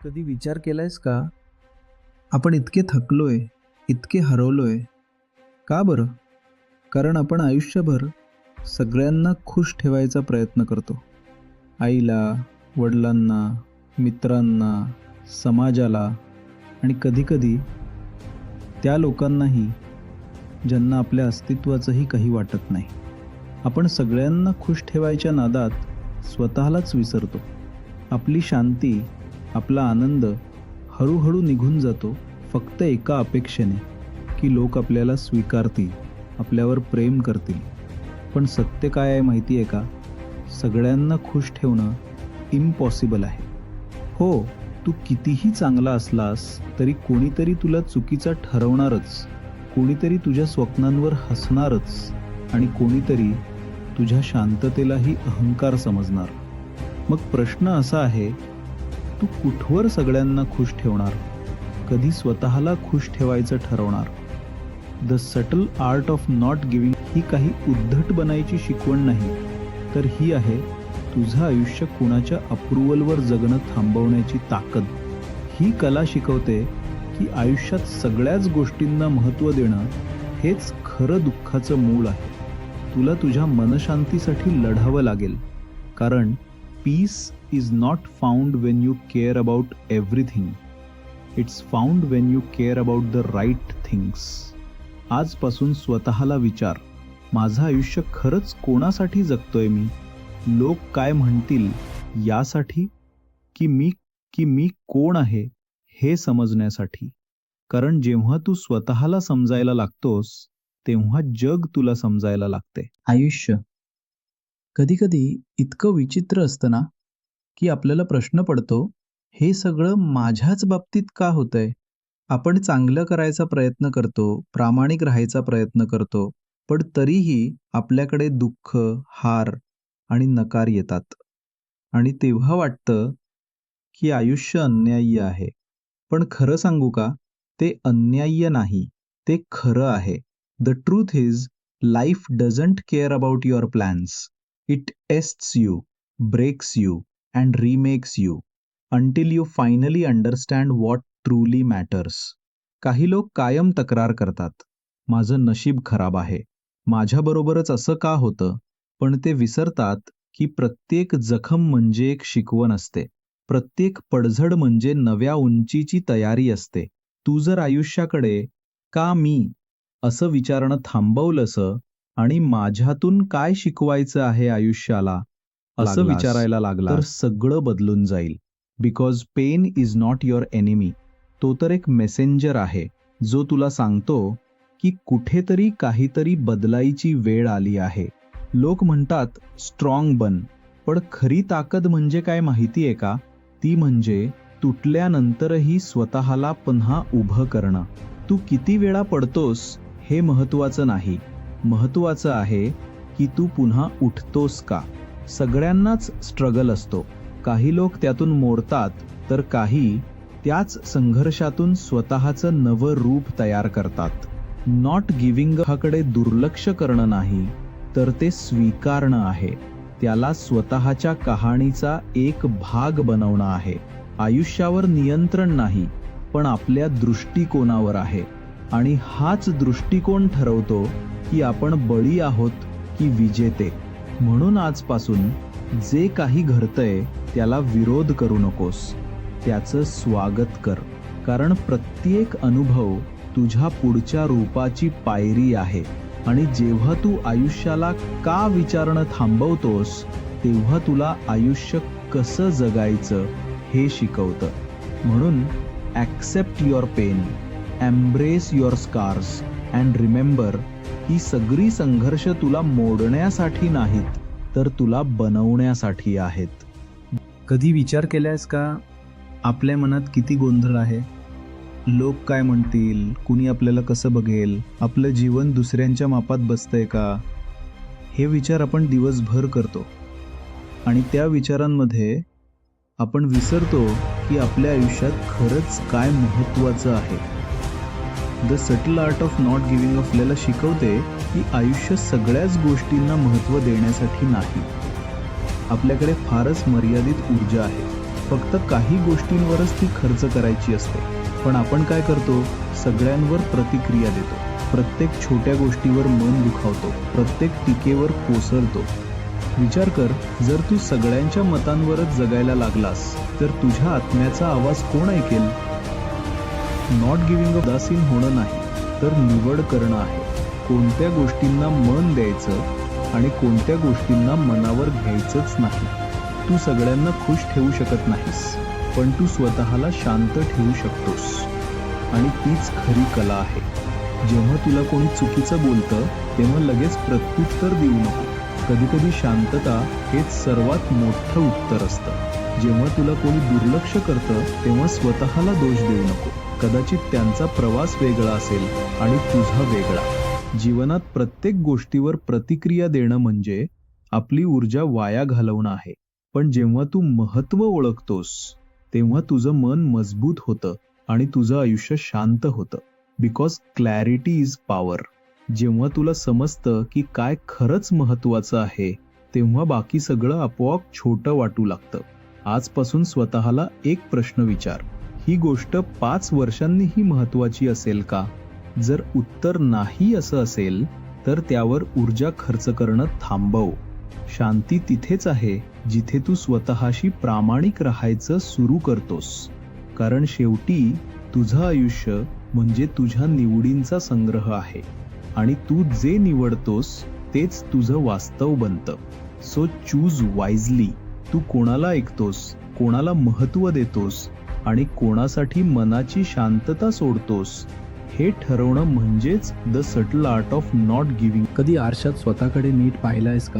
कधी विचार केलायस का? आपण इतके थकलोय, इतके हरवलोय. का बरं? कारण आपण आयुष्यभर सगळ्यांना खुश ठेवायचा प्रयत्न करतो. आईला, वडिलांना, मित्रांना, समाजाला आणि कधीकधी त्या लोकांनाही ज्यांना आपल्या अस्तित्वाचंही काही वाटत नाही. आपण सगळ्यांना खुश ठेवायच्या नादात स्वतःलाच विसरतो. आपली शांती, आपला आनंद हळूहळू निघून जातो फक्त एका अपेक्षेने की लोक आपल्याला स्वीकारतील, आपल्यावर प्रेम करतील. पण सत्य काय आहे माहिती आहे का? सगळ्यांना खुश ठेवणं इम्पॉसिबल आहे. हो, तू कितीही चांगला असलास तरी कोणीतरी तुला चुकीचा ठरवणारच, कोणीतरी तुझ्या स्वप्नांवर हसणारच आणि कोणीतरी तुझ्या शांततेलाही अहंकार समजणार. मग प्रश्न असा आहे, तू कुठवर सगळ्यांना खुश ठेवणार? कधी स्वतःला खुश ठेवायचं ठरवणार? The subtle art of not giving ही काही उद्धट बनायची शिकवण नाही, तर ही आहे तुझं आयुष्य कुणाच्या अप्रुव्हलवर जगणं थांबवण्याची ताकद. ही कला शिकवते की आयुष्यात सगळ्याच गोष्टींना महत्त्व देणं हेच खरं दुःखाचं मूळ आहे. तुला तुझ्या मनशांतीसाठी लढावं लागेल, कारण piece is not found when you care about everything. It's found when you care about the right things. आजपासून स्वतःला विचार, माझं आयुष्य खरंच कोणासाठी जगतोय मी? लोक काय म्हणतील यासाठी की मी कोण आहे हे समजण्यासाठी? कारण जेव्हा तू स्वतःला समजायला लागतोस तेव्हा जग तुला समजायला लागते. आयुष्य कधी इतकं विचित्र असतं ना की आपल्याला प्रश्न पडतो, हे सगळं माझ्याच बाबतीत का होतंय? आपण चांगलं करायचा प्रयत्न करतो, प्रामाणिक राहायचा प्रयत्न करतो, पण तरीही आपल्याकडे दुःख, हार आणि नकार येतात. आणि तेव्हा वाटतं की आयुष्य अन्याय्य आहे. पण खरं सांगू का? ते अन्याय्य नाही, ते खरं आहे. The truth is, life doesn't care about your plans. It tests you, breaks you and remakes you until you finally understand what truly matters. काही लोक कायम तक्रार करतात, माझं नशीब खराब आहे, माझ्याबरोबरच असं का होतं? पण ते विसरतात की प्रत्येक जखम म्हणजे एक शिकवण असते, प्रत्येक पडझड म्हणजे नव्या उंचीची तयारी असते. तू जर आयुष्याकडे का मी असं विचारणं थांबवलंस आणि माझ्यातून काय शिकवायचं आहे आयुष्याला असं विचारायला लागला तर सगळं बदलून जाईल. Because pain is not your enemy. तो तर एक मेसेंजर आहे जो तुला सांगतो की कुठेतरी काहीतरी बदलायची वेळ आली आहे. लोक म्हणतात स्ट्रॉंग बन, पण खरी ताकद म्हणजे काय माहिती आहे का? ती म्हणजे तुटल्यानंतरही स्वतःला पुन्हा उभं करणं. तू किती वेळा पडतोस हे महत्त्वाचं नाही, महत्त्वाचं आहे की तू पुन्हा उठतोस का. सगळ्यांनाच स्ट्रगल असतो. काही लोक त्यातून मोडतात तर काही त्याच संघर्षातून स्वतःचं नवं रूप तयार करतात. नॉट गिव्हिंग हाकडे दुर्लक्ष करणं नाही, तर ते स्वीकारणं आहे. त्याला स्वतःच्या कहाणीचा एक भाग बनवणं आहे. आयुष्यावर नियंत्रण नाही, पण आपल्या दृष्टिकोनावर आहे. आणि हाच दृष्टिकोन ठरवतो की आपण बळी आहोत की विजेते. म्हणून आजपासून जे काही घडतंय त्याला विरोध करू नकोस, त्याचं स्वागत कर. कारण प्रत्येक अनुभव तुझ्या पुढच्या रूपाची पायरी आहे. आणि जेव्हा तू आयुष्याला का विचारणं थांबवतोस तेव्हा तुला आयुष्य कसं जगायचं हे शिकवतं. म्हणून accept your pain, embrace your scars and remember, ही सगळी संघर्ष तुला मोडण्यासाठी नाहीत, तर तुला बनवण्यासाठी आहेत. कधी विचार केलायस का? आपल्या मनात किती गोंधळ आहे. लोक काय म्हणतील, कुणी आपल्याला कसं बघेल, आपलं जीवन दुसऱ्यांच्या मापात बसतंय का, हे विचार आपण दिवसभर करतो. आणि त्या विचारांमध्ये आपण विसरतो की आपल्या आयुष्यात खरंच काय महत्त्वाचं आहे. The subtle art of not giving आपल्याला शिकवते की आयुष्य सगळ्याच गोष्टींना महत्त्व देण्यासाठी नाही. आपल्याकडे फारच मर्यादित ऊर्जा आहे. फक्त काही गोष्टींवरच ती खर्च करायची असते. पण आपण काय करतो? सगळ्यांवर प्रतिक्रिया देतो. प्रत्येक छोट्या गोष्टीवर मन दुखावतो. प्रत्येक टीकेवर कोसळतो. विचार कर, जर तू सगळ्यांच्या मतांवरच जगायला लागलास तर तुझ्या आत्म्याचा आवाज कोण ऐकेल? नॉट गिव्हिंग अप उदासीन होणं नाही, तर निवड करणं आहे. कोणत्या गोष्टींना मन द्यायचं आणि कोणत्या गोष्टींना मनावर घ्यायचंच नाही. तू सगळ्यांना खुश ठेवू शकत नाहीस, पण तू स्वतःला शांत ठेवू शकतोस. आणि तीच खरी कला आहे. जेव्हा तुला कोणी चुकीचं बोलतं तेव्हा लगेच प्रत्युत्तर देऊ नको. कधीकधी शांतता हेच सर्वात मोठं उत्तर असतं. जेव्हा तुला कोणी दुर्लक्ष करतं तेव्हा स्वतःला दोष देऊ नको. कदाचित त्यांचा प्रवास वेगळा असेल आणि तुझा वेगळा. जीवनात प्रत्येक गोष्टीवर प्रतिक्रिया देणं म्हणजे आपली ऊर्जा वाया घालवणं आहे. पण जेव्हा तू महत्त्व ओळखतोस तेव्हा तुझं मन मजबूत होतं आणि तुझं आयुष्य शांत होतं. Because clarity is power. जेव्हा तुला समजतं की काय खरंच महत्त्वाचं आहे तेव्हा बाकी सगळं आपोआप छोटं वाटू लागतं. आजपासून स्वतःला एक प्रश्न विचार, ही गोष्ट 5 वर्षांनीही महत्त्वाची असेल का? जर उत्तर नाही असं असेल तर त्यावर ऊर्जा खर्च करणं थांबव. शांती तिथेच आहे जिथे तू स्वतःशी प्रामाणिक राहायचं सुरू करतोस. कारण शेवटी तुझं आयुष्य म्हणजे तुझ्या निवडींचा संग्रह आहे आणि तू जे निवडतोस तेच तुझं वास्तव बनतं. So choose wisely. तू कोणाला ऐकतोस, कोणाला महत्त्व देतोस आणि कोणासाठी मनाची शांतता सोडतोस हे ठरवणं म्हणजेच the subtle art of not giving. कधी आरशात स्वतःकडे नीट पाहिलायस का?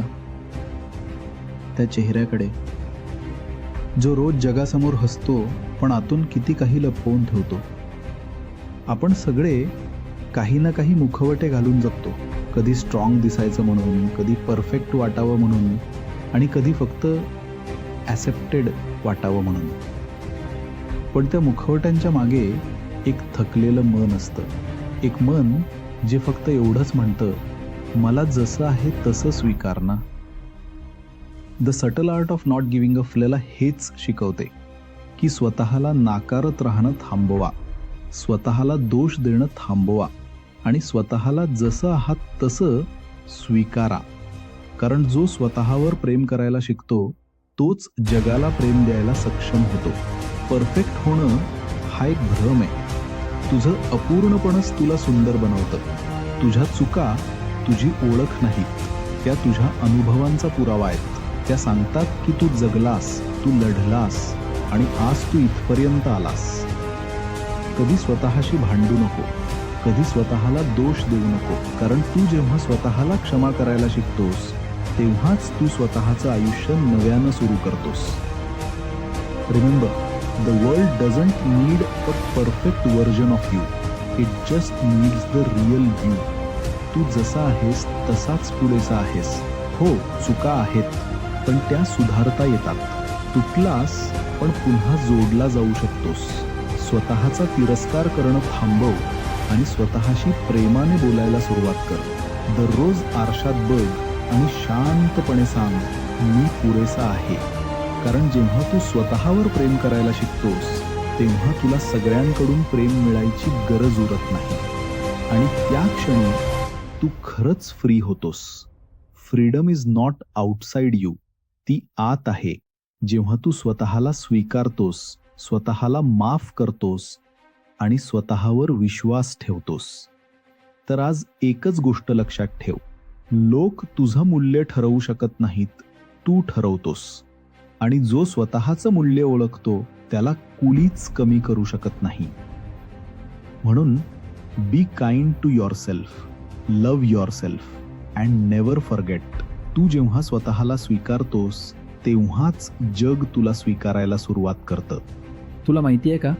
त्या चेहऱ्याकडे जो रोज जगासमोर हसतो पण आतून किती काही लपवून ठेवतो. आपण सगळे काही ना काही मुखवटे घालून जगतो. कधी स्ट्रॉंग दिसायचं म्हणून, कधी परफेक्ट वाटावं म्हणून आणि कधी फक्त ॲक्सेप्टेड वाटावं म्हणून. पण त्या मुखवट्यांच्या मागे एक थकलेलं मन असतं. एक मन जे फक्त एवढंच म्हणतं, मला जसं आहे तसं स्वीकार ना. The subtle art of not giving आपल्याला हेच शिकवते की स्वतःला नाकारत राहणं थांबवा, स्वतःला दोष देणं थांबवा आणि स्वतःला जसं आहात तसं स्वीकारा. कारण जो स्वतःवर प्रेम करायला शिकतो तोच जगाला प्रेम द्यायला सक्षम होतो. परफेक्ट होणं हा एक भ्रम आहे. तुझं अपूर्णपणच तुला सुंदर बनवतं. तुझ्या चुका तुझी ओळख नाहीत, त्या तुझ्या अनुभवांचा पुरावा आहेत. त्या सांगतात की तू जगलास, तू लढलास आणि आज तू इथपर्यंत आलास. कधी स्वतःशी भांडू नको, कधी स्वतःला दोष देऊ नको. कारण तू जेव्हा स्वतःला क्षमा करायला शिकतोस तेव्हाच तू स्वतःचं आयुष्य नव्यानं सुरू करतोस. Remember, the world doesn't need a perfect version of you, it just needs the real you. तू जसा आहेस तसाच पुरेसा आहेस. हो, चुका आहेत पण त्या सुधारता येतात. तुटलास पण पुन्हा जोडला जाऊ शकतोस. स्वतःचा तिरस्कार करणं थांबव आणि स्वतःशी प्रेमाने बोलायला सुरुवात कर. दररोज आरशात बघ आणि शांतपणे सांग, मी पुरेसा आहे. कारण जेव्हा तू स्वतःवर प्रेम करायला शिकतोस तेव्हा तुला सगळ्यांकडून प्रेम मिळायची गरज उरत नाही आणि त्या क्षणी तू खरंच फ्री होतोस. Freedom is not outside you, ती आत आहे. जेव्हा तू स्वतःला स्वीकारतोस, स्वतःला माफ करतोस आणि स्वतःवर विश्वास ठेवतोस. तर आज एकच गोष्ट लक्षात ठेव, लोक तुझं मूल्य ठरवू शकत नाहीत, तू ठरवतोस. आणि जो स्वतःचं मूल्य ओळखतो त्याला कुणीच कमी करू शकत नाही. म्हणून be kind to yourself, love yourself and never forget. तू जेव्हा स्वतःला स्वीकारतोस तेव्हाच जग तुला स्वीकारायला सुरुवात करतं. तुला माहिती आहे का,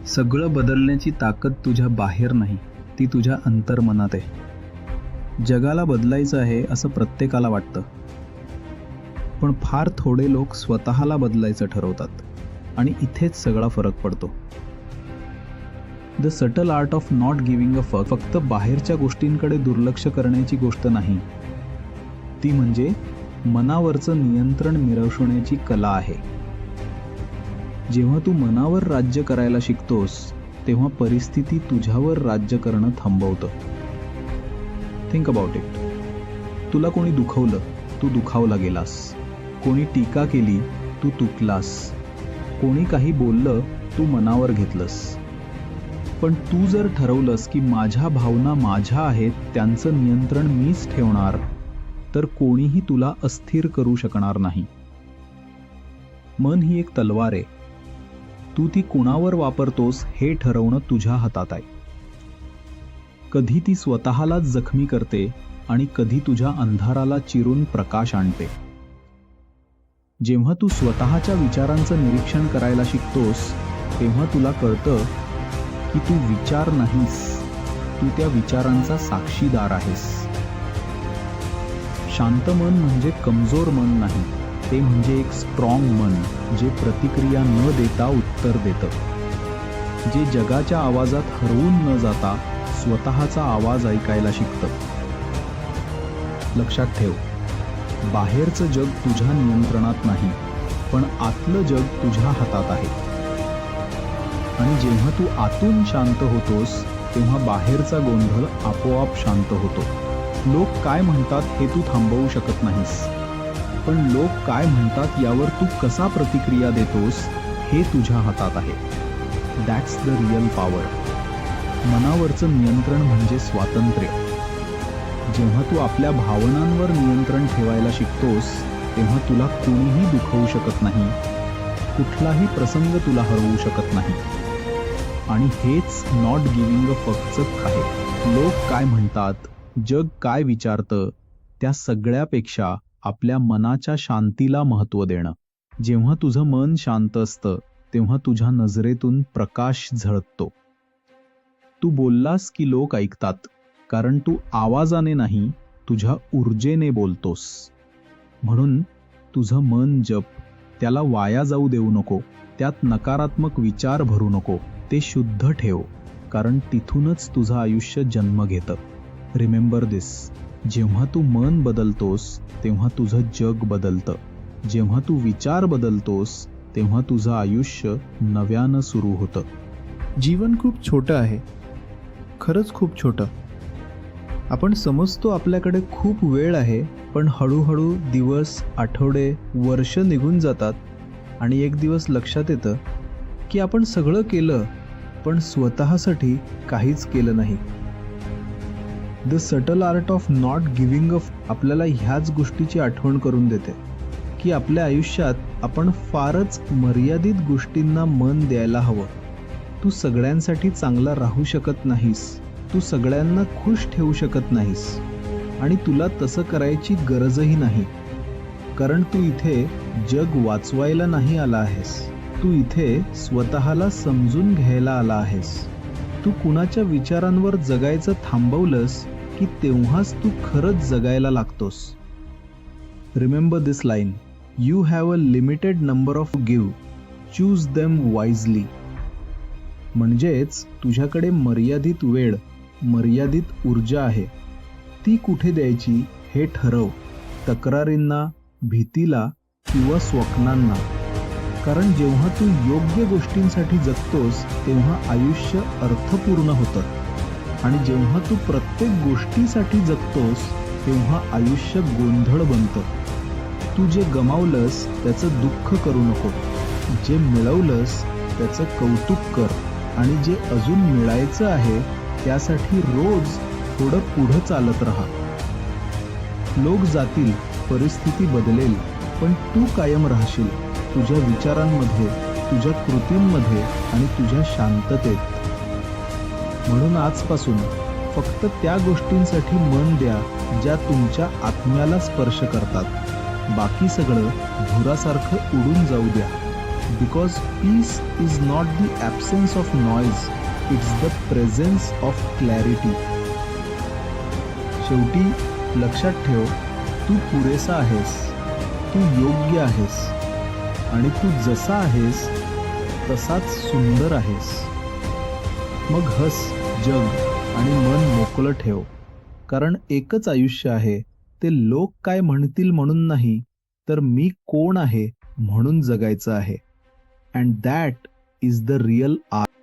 सगळं बदलण्याची ताकद तुझ्या बाहेर नाही, ती तुझ्या अंतर्मनात आहे. जगाला बदलायचं आहे असं प्रत्येकाला वाटतं, पण फार थोडे लोक स्वतःला बदलायचं ठरवतात आणि इथेच सगळा फरक पडतो. The subtle art of not giving a fuck फक्त बाहेरच्या गोष्टींकडे दुर्लक्ष करण्याची गोष्ट नाही, ती म्हणजे मनावरचं नियंत्रण मिरवण्याची कला आहे. जेव्हा तू मनावर राज्य करायला शिकतोस तेव्हा परिस्थिती तुझ्यावर राज्य करणं थांबवतं. Think about it. तुला कोणी दुखवलं, तू दुखावला गेलास. कोणी टीका केली, तू तुटलास. कोणी काही बोललं, तू मनावर घेतलंस. पण तू जर ठरवलंस की माझ्या भावना माझ्या आहेत, त्यांचं नियंत्रण मीच ठेवणार, तर कोणीही तुला अस्थिर करू शकणार नाही. मन ही एक तलवार आहे. तू ती कुणावर वापरतोस हे ठरवणं तुझ्या हातात आहे. कधी ती स्वतःलाच जखमी करते आणि कधी तुझ्या अंधाराला चिरून प्रकाश आणते. जेव्हा तू स्वतःच्या विचारांचं निरीक्षण करायला शिकतोस तेव्हा तुला कळतं की तू विचार नाहीस, तू त्या विचारांचा साक्षीदार आहेस. शांत मन म्हणजे कमजोर मन नाही, ते म्हणजे एक स्ट्रॉंग मन जे प्रतिक्रिया न देता उत्तर देतं. जे जगाच्या आवाजात हरवून न जाता स्वतःचा आवाज ऐकायला शिकतं. लक्षात ठेव, बाहेरचं जग तुझ्या नियंत्रणात नाही, पण आतलं जग तुझ्या हातात आहे. आणि जेव्हा तू आतून शांत होतोस तेव्हा बाहेरचा गोंधळ आपोआप शांत होतो. लोक काय म्हणतात हे तू थांबवू शकत नाहीस, पण लोक काय म्हणतात यावर तू कसा प्रतिक्रिया देतोस हे तुझ्या हातात आहे. That's the real power. मनावरचं नियंत्रण म्हणजे स्वातंत्र्य. जेव्हा तू आपल्या भावनांवर नियंत्रण ठेवायला शिकतोस तेव्हा तुला कोणीही दुखवू शकत नाही, कुठलाही प्रसंग तुला हरवू शकत नाही. आणि हेच नॉट गिव्हिंग अ फकचं आहे. लोक काय म्हणतात, जग काय विचारतं, त्या सगळ्यापेक्षा आपल्या मनाच्या शांतीला महत्त्व देणं. जेव्हा तुझं मन शांत असतं तेव्हा तुझ्या नजरेतून प्रकाश झळकतो. तू बोललास की लोक ऐकतात, कारण तू आवाजाने नाही, तुझ्या ऊर्जेने बोलतोस. म्हणून तुझं मन जप, त्याला वाया जाऊ देऊ नको. त्यात नकारात्मक विचार भरू नको. ते शुद्ध ठेव, कारण तिथूनच तुझं आयुष्य जन्म घेतं. रिमेंबर दिस, जेव्हा तू मन बदलतोस तेव्हा तुझं जग बदलतं. जेव्हा तू विचार बदलतोस तेव्हा तुझं आयुष्य नव्यानं सुरू होतं. जीवन खूप छोटं आहे, खरंच खूप छोटं. आपण समजतो आपल्याकडे खूप वेळ आहे, पण हळूहळू दिवस, आठवडे, वर्ष निघून जातात आणि एक दिवस लक्षात येतं की आपण सगळं केलं, पण स्वतःसाठी काहीच केलं नाही. The subtle art of not giving up आपल्याला ह्याच गोष्टीची आठवण करून देते की आपल्या आयुष्यात आपण फारच मर्यादित गोष्टींना मन द्यायला हवं. तू सगळ्यांसाठी चांगला राहू शकत नाहीस, तू सगळ्यांना खुश ठेवू शकत नाहीस आणि तुला तसं करायची गरजही नाही, कारण तू इथे जग वाचवायला नाही आला आहेस. तू इथे स्वतःला समजून घ्यायला आला आहेस. तू कुणाच्या विचारांवर जगायचं थांबवलंस की तेव्हाच तू खरंच जगायला लागतोस. Remember this line, you have a limited number of give, choose them wisely. म्हणजेच तुझ्याकडे मर्यादित वेळ, मर्यादित ऊर्जा आहे. ती कुठे द्यायची हे ठरव. तक्रारींना, भीतीला किंवा स्वप्नांना. कारण जेव्हा तू योग्य गोष्टींसाठी जगतोस तेव्हा आयुष्य अर्थपूर्ण होतं आणि जेव्हा तू प्रत्येक गोष्टीसाठी जगतोस तेव्हा आयुष्य गोंधळ बनतं. तू जे गमावलंस त्याचं दुःख करू नको, जे मिळवलंस त्याचं कौतुक कर आणि जे अजून मिळायचं आहे त्यासाठी रोज थोडं पुढं चालत राहा. लोक जातील, परिस्थिती बदलेल, पण तू कायम राहशील तुझ्या विचारांमध्ये, तुझ्या कृतींमध्ये आणि तुझ्या शांततेत. म्हणून आजपासून फक्त त्या गोष्टींसाठी मन द्या ज्या तुमच्या आत्म्याला स्पर्श करतात. बाकी सगळं धुरासारखं उडून जाऊ द्या. Because peace is not the absence of noise, it's the presence of clarity. शेवटी लक्षात ठेव, तू पुरेसा आहेस, तू योग्य आहेस आणि तू जसा आहेस तसाच सुंदर आहेस. मग हस, जग आणि मन मोकळं ठेव, कारण एकच आयुष्य आहे. ते लोक काय म्हणतील म्हणून नाही, तर मी कोण आहे म्हणून जगायचं आहे. And that is the real art.